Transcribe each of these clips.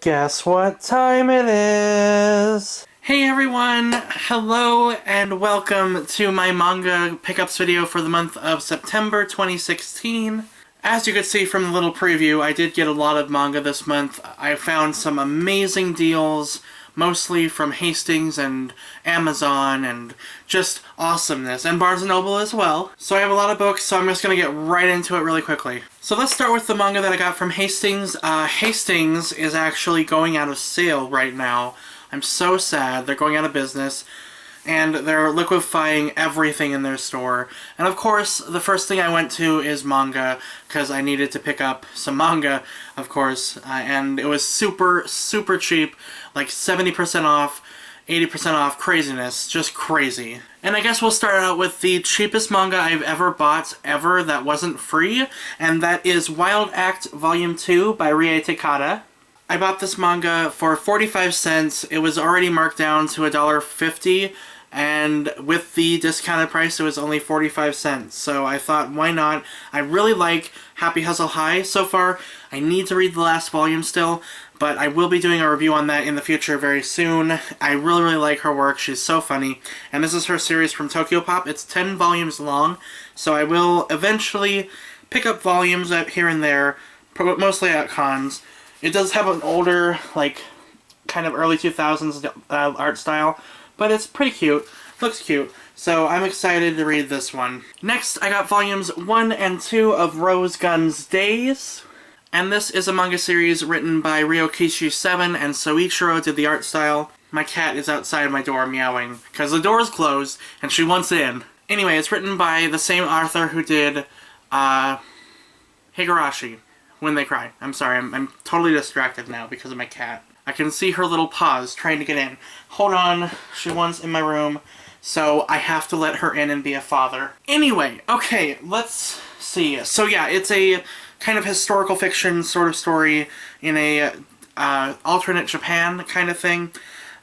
Guess what time it is? Hey everyone! Hello and welcome to my manga pickups video for the month of September 2016. As you could see from the little preview, I did get a lot of manga this month. I found some amazing deals, mostly from Hastings and Amazon and just awesomeness, and Barnes & Noble as well. So I have a lot of books, so I'm just going to get right into it really quickly. So let's start with the manga that I got from Hastings. Hastings is actually going out of sale right now. I'm so sad. They're going out of business, and they're liquefying everything in their store. And of course, the first thing I went to is manga, because I needed to pick up some manga, of course, and it was super, super cheap, like 70% off, 80% off, craziness, just crazy. And I guess we'll start out with the cheapest manga I've ever bought, that wasn't free, and that is Wild Act Volume 2 by Rie Takada. I bought this manga for 45 cents. It was already marked down to $1.50, and with the discounted price it was only 45 cents. So I thought, why not? I really like Happy Hustle High so far. I need to read the last volume still, but I will be doing a review on that in the future very soon. I really, really like her work. She's so funny. And this is her series from Tokyo Pop. It's 10 volumes long, so I will eventually pick up volumes here and there, mostly at cons. It does have an older, like, kind of early 2000s art style, but it's pretty cute. Looks cute. So I'm excited to read this one. Next, I got volumes 1 and 2 of Rose Gun's Days. And this is a manga series written by Ryokishi 7, and Soichiro did the art style. My cat is outside my door meowing, because the door is closed, and she wants in. Anyway, it's written by the same author who did, Higurashi, When They Cry. I'm sorry, I'm totally distracted now because of my cat. I can see her little paws trying to get in. Hold on, she wants in my room, so I have to let her in and be a father. Anyway, okay, let's see. So yeah, it's a kind of historical fiction sort of story in a alternate Japan kind of thing.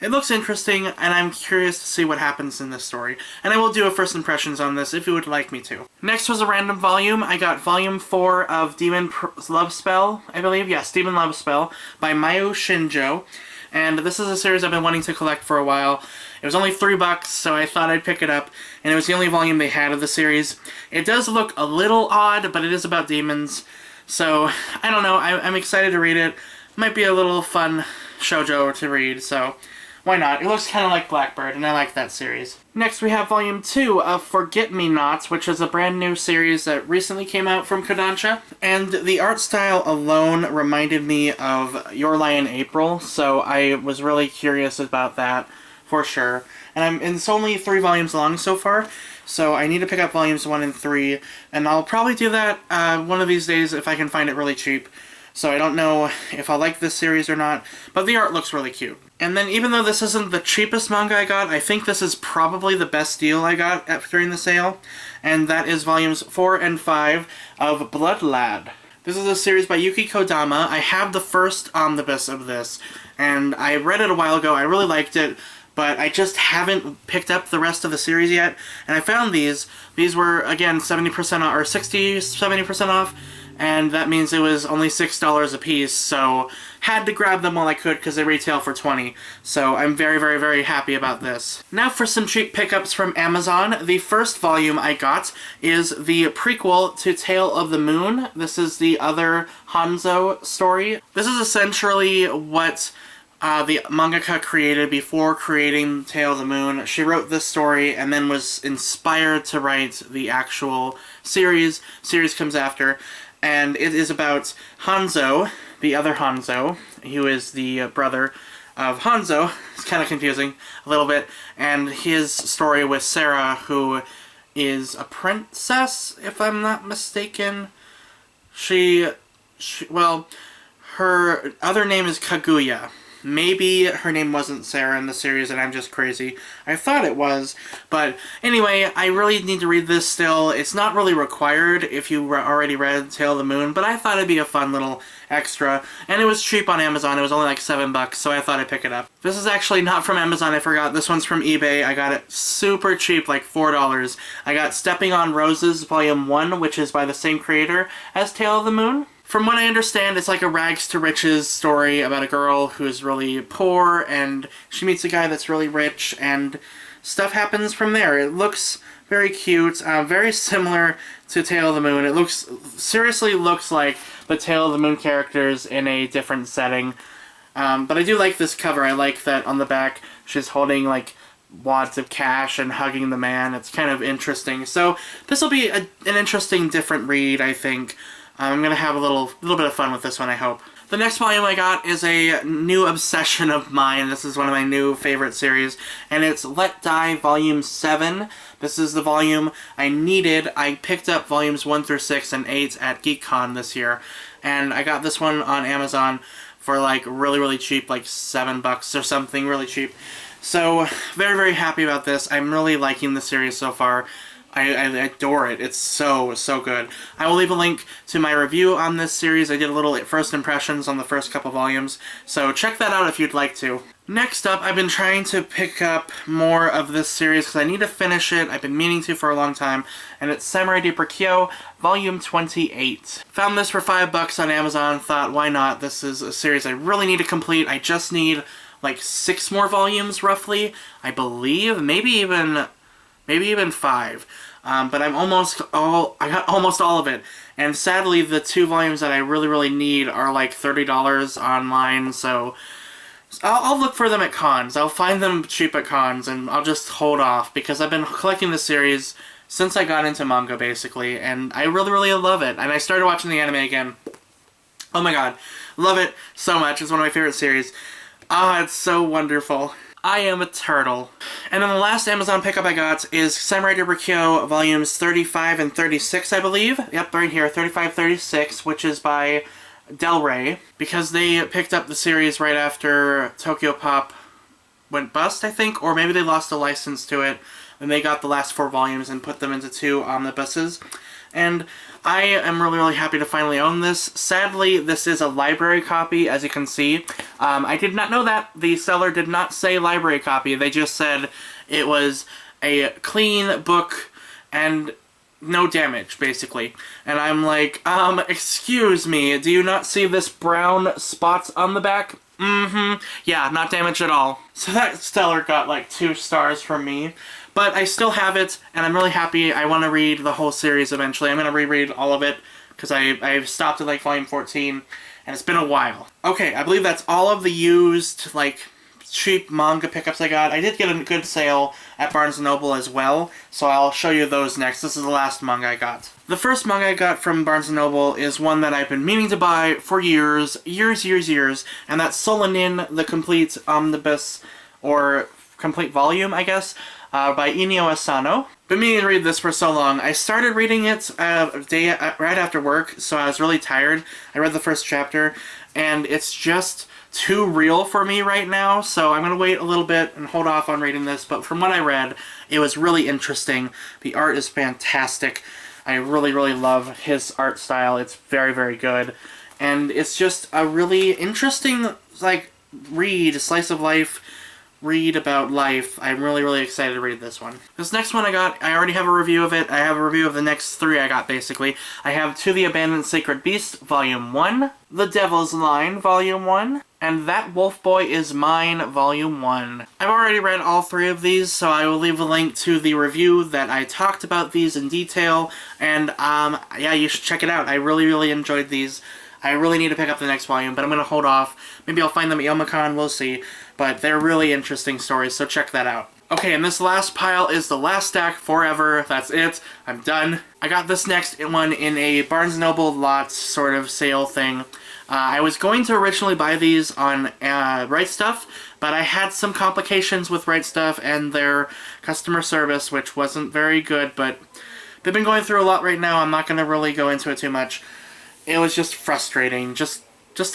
It looks interesting, and I'm curious to see what happens in this story. And I will do a first impressions on this if you would like me to. Next was a random volume. I got volume 4 of Demon Love Spell, I believe. Yes, Demon Love Spell by Mayu Shinjo. And this is a series I've been wanting to collect for a while. It was only $3, so I thought I'd pick it up. And it was the only volume they had of the series. It does look a little odd, but it is about demons. So, I don't know. I'm excited to read it. Might be a little fun shoujo to read, so why not? It looks kind of like Blackbird, and I like that series. Next we have Volume 2 of Forget-Me-Nots, which is a brand new series that recently came out from Kodansha. And the art style alone reminded me of Your Lie in April, so I was really curious about that, for sure. And it's only 3 volumes long so far, so I need to pick up volumes 1 and 3, and I'll probably do that one of these days if I can find it really cheap. So I don't know if I'll like this series or not, but the art looks really cute. And then even though this isn't the cheapest manga I got, I think this is probably the best deal I got during the sale, and that is volumes 4 and 5 of Blood Lad. This is a series by Yuki Kodama. I have the first omnibus of this, and I read it a while ago. I really liked it, but I just haven't picked up the rest of the series yet, and I found these. These were, again, 70% off, or 70% off, and that means it was only $6 a piece, so had to grab them while I could because they retail for $20. So I'm very, very, very happy about this. Now for some cheap pickups from Amazon. The first volume I got is the prequel to Tale of the Moon. This is the other Hanzo story. This is essentially what the mangaka created before creating Tale of the Moon. She wrote this story and then was inspired to write the actual series. Series comes after. And it is about Hanzo, the other Hanzo, who is the brother of Hanzo. It's kind of confusing a little bit. And his story with Sarah, who is a princess, if I'm not mistaken. Well, her other name is Kaguya. Maybe her name wasn't Sarah in the series and I'm just crazy. I thought it was. But anyway, I really need to read this still. It's not really required if you already read Tale of the Moon, but I thought it'd be a fun little extra. And it was cheap on Amazon. It was only like $7, so I thought I'd pick it up. This is actually not from Amazon, I forgot. This one's from eBay. I got it super cheap, like $4. I got Stepping on Roses Volume 1, which is by the same creator as Tale of the Moon. From what I understand, it's like a rags to riches story about a girl who's really poor and she meets a guy that's really rich and stuff happens from there. It looks very cute, very similar to Tale of the Moon. It seriously looks like the Tale of the Moon characters in a different setting. But I do like this cover. I like that on the back she's holding like wads of cash and hugging the man. It's kind of interesting. So this will be an interesting, different read, I think. I'm going to have a little bit of fun with this one, I hope. The next volume I got is a new obsession of mine. This is one of my new favorite series, and it's Let Die Volume 7. This is the volume I needed. I picked up volumes 1 through 6 and 8 at GeekCon this year, and I got this one on Amazon for like really, really cheap, like $7 or something, really cheap. So, very, very happy about this. I'm really liking the series so far. I adore it. It's so, so good. I will leave a link to my review on this series. I did a little first impressions on the first couple volumes, so check that out if you'd like to. Next up, I've been trying to pick up more of this series because I need to finish it. I've been meaning to for a long time, and it's Samurai Deeper Kyo, Volume 28. Found this for $5 on Amazon, thought, why not? This is a series I really need to complete. I just need like 6 more volumes, roughly, I believe. Maybe even 5. But I got almost all of it. And sadly, the 2 volumes that I really, really need are like $30 online, so I'll look for them at cons. I'll find them cheap at cons, and I'll just hold off, because I've been collecting the series since I got into manga, basically, and I really, really love it. And I started watching the anime again. Oh my god. Love it so much. It's one of my favorite series. Ah, it's so wonderful. I am a turtle. And then the last Amazon pickup I got is Samurai Deeper Kyo volumes 35 and 36, I believe. Yep, right here, 35, 36, which is by Del Rey, because they picked up the series right after Tokyo Pop went bust, I think, or maybe they lost the license to it, and they got the last 4 volumes and put them into 2 omnibuses. And I am really, really happy to finally own this. Sadly, this is a library copy, as you can see. I did not know that. The seller did not say library copy. They just said it was a clean book and no damage, basically. And I'm like, excuse me, do you not see this brown spots on the back? Yeah, not damaged at all. So that seller got like 2 stars from me. But I still have it, and I'm really happy. I want to read the whole series eventually. I'm going to reread all of it, because I've stopped at like volume 14, and it's been a while. Okay, I believe that's all of the used, like, cheap manga pickups I got. I did get a good sale at Barnes & Noble as well, so I'll show you those next. This is the last manga I got. The first manga I got from Barnes & Noble is one that I've been meaning to buy for years, and that's Solanin, the complete omnibus, or complete volume, I guess, by Inio Asano. Been meaning to read this for so long. I started reading it right after work, so I was really tired. I read the first chapter, and it's just too real for me right now, so I'm going to wait a little bit and hold off on reading this, but from what I read, it was really interesting. The art is fantastic. I really, really love his art style. It's very, very good. And it's just a really interesting, like, read, slice of life, read about life. I'm really, really excited to read this one. This next one I got, I already have a review of it. I have a review of the next 3 I got, basically. I have To the Abandoned Sacred Beast, Volume 1, The Devil's Line, Volume 1, and That Wolf Boy Is Mine, Volume 1. I've already read all 3 of these, so I will leave a link to the review that I talked about these in detail, and yeah, you should check it out. I really, really enjoyed these. I really need to pick up the next volume, but I'm going to hold off. Maybe I'll find them at Youmacon, we'll see. But they're really interesting stories, so check that out. Okay, and this last pile is the last stack forever. That's it. I'm done. I got this next one in a Barnes & Noble Lots sort of sale thing. I was going to originally buy these on Right Stuff, but I had some complications with Right Stuff and their customer service, which wasn't very good, but they've been going through a lot right now. I'm not going to really go into it too much. It was just frustrating. Just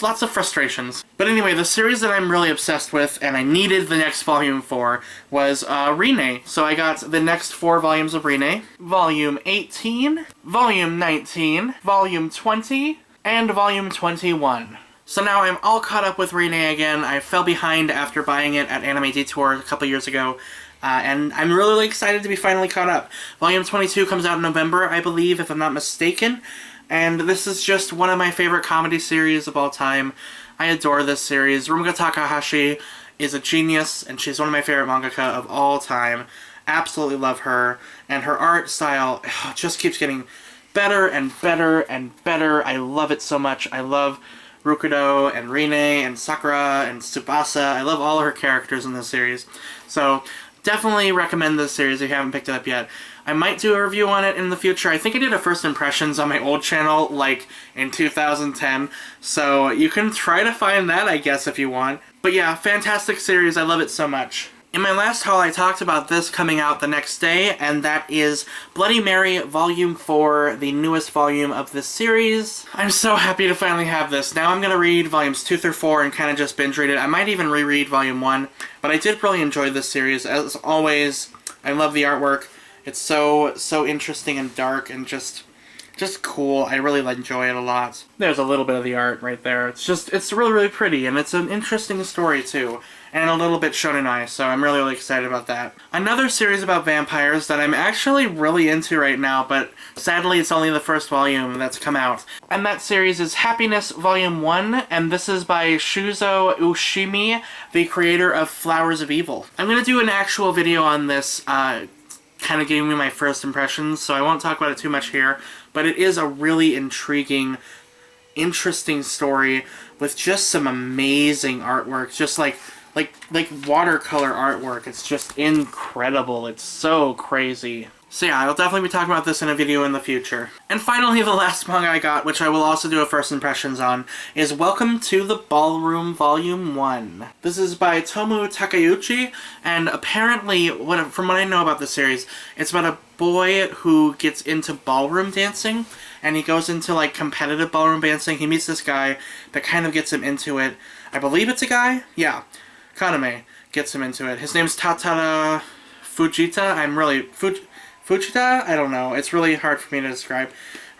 lots of frustrations. But anyway, the series that I'm really obsessed with, and I needed the next volume for, was Rine. So I got the next 4 volumes of Rine. Volume 18, Volume 19, Volume 20, and Volume 21. So now I'm all caught up with Rine again. I fell behind after buying it at Anime Detour a couple years ago. And I'm really excited to be finally caught up. Volume 22 comes out in November, I believe, if I'm not mistaken. And this is just one of my favorite comedy series of all time. I adore this series. Rumiko Takahashi is a genius, and she's one of my favorite mangaka of all time. Absolutely love her, and her art style just keeps getting better and better and better. I love it so much. I love Rukudo and Rine and Sakura and Tsubasa. I love all her characters in this series. So definitely recommend this series if you haven't picked it up yet. I might do a review on it in the future. I think I did a first impressions on my old channel, like, in 2010. So you can try to find that, I guess, if you want. But yeah, fantastic series. I love it so much. In my last haul, I talked about this coming out the next day, and that is Bloody Mary Volume 4, the newest volume of this series. I'm so happy to finally have this. Now I'm going to read Volumes 2 through 4 and kind of just binge read it. I might even reread Volume 1, but I did really enjoy this series. As always, I love the artwork. It's so interesting and dark and just cool. I really enjoy it a lot. There's a little bit of the art right there. It's really pretty, and it's an interesting story too. And a little bit shonen-ai, so I'm really excited about that. Another series about vampires that I'm actually really into right now, but sadly it's only the first volume that's come out. And that series is Happiness Volume 1, and this is by Shuzo Ushimi, the creator of Flowers of Evil. I'm gonna do an actual video on this, kind of giving me my first impressions, so I won't talk about it too much here, but it is a really intriguing, interesting story with just some amazing artwork, just like watercolor artwork. It's just incredible. It's so crazy. So yeah, I'll definitely be talking about this in a video in the future. And finally, the last manga I got, which I will also do a first impressions on, is Welcome to the Ballroom Volume 1. This is by Tomu Takeuchi, and apparently, from what I know about the series, it's about a boy who gets into ballroom dancing, and he goes into, like, competitive ballroom dancing. He meets this guy that kind of gets him into it. I believe it's a guy? Yeah. Kaname gets him into it. His name's Tatara Fujita. Fujita? I don't know. It's really hard for me to describe.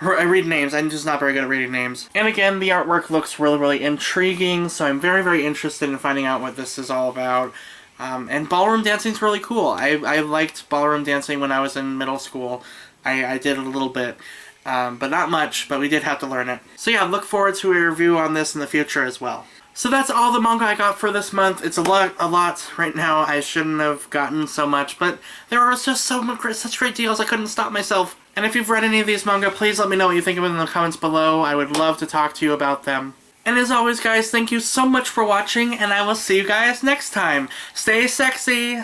I read names. I'm just not very good at reading names. And again, the artwork looks really intriguing, so I'm very interested in finding out what this is all about. And ballroom dancing's really cool. I liked ballroom dancing when I was in middle school. I did a little bit, but not much, but we did have to learn it. So yeah, look forward to a review on this in the future as well. So that's all the manga I got for this month. It's a lot right now. I shouldn't have gotten so much, but there are just such great deals I couldn't stop myself. And if you've read any of these manga, please let me know what you think of them in the comments below. I would love to talk to you about them. And as always, guys, thank you so much for watching, and I will see you guys next time. Stay sexy!